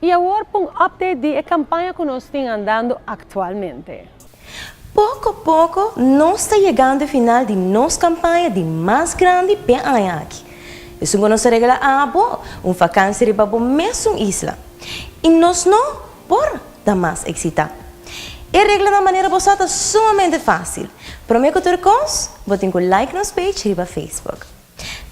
E agora para um update da campanha que nós estamos andando atualmente. Pouco a pouco, nós estamos chegando ao final de nossa campanha de mais grande PA aqui. Isso que nós regalamos uma vacância para a mesma isla. E nós não por dar mais excita. E a regra da maneira bossata é sumamente fácil. Primeiro que você tem que like nossa page no Facebook.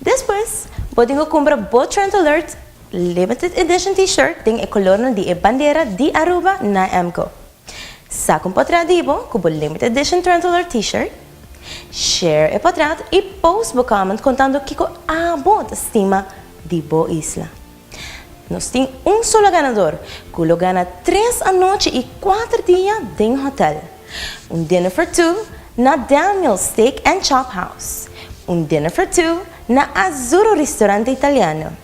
Depois, você tem que comprar o Trend Alert Limited Edition T-shirt tem o color de bandeira de Aruba na MCO. Saca patradibo com o Limited Edition Trend Alert T-shirt. Share o patrado e post o comment contando que abo estima de boa isla. Nós temos solo ganador, que ganha 3 a noite e 4 dias em hotel. Dinner for 2 na Daniel's Steak and Chop House. Dinner for 2 na Azzurro Ristorante Italiano.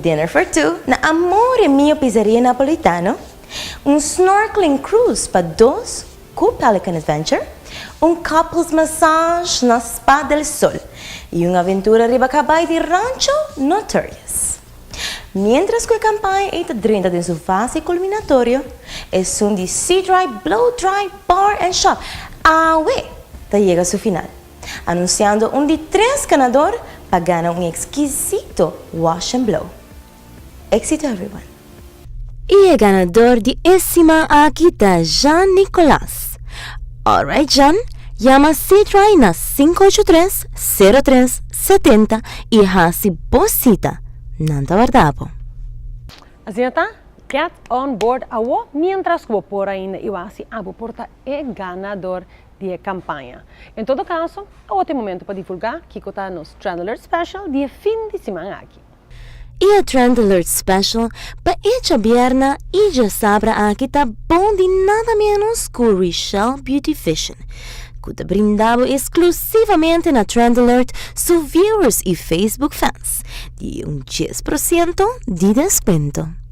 Dinner for 2 na Amore Mio Pizzeria Napolitano. Snorkeling cruise para 2 com Pelican Adventure. Couples massage na Spa del Sol. E aventura riba cabay de Rancho Notorious. Mientras que a campanha está dentro de sua fase culminatória, é de Sea Dry, Blow Dry, Bar and Shop. Chega a seu final, anunciando de 3 ganadores para ganhar exquisito Wash and Blow. Éxito, everyone! E o ganador de décima aqui está Jean Nicolás. Alright, Jean, llama Sea Dry na 583-0370 e hasi bocita. Nanta verdade. Assim está, get on board agora, mientras que por ainda eu assim abo porta é ganador da campanha. Em todo caso, agora tem momento para divulgar que está nos Trend Alert Special de fim de semana aqui. E a Trend Alert Special para esta vierna e já sabra aqui tá bom de nada menos que o Richelle Beauty Vision, que te brindado exclusivamente na Trend Alert sus viewers e Facebook fans de 10% de descuento.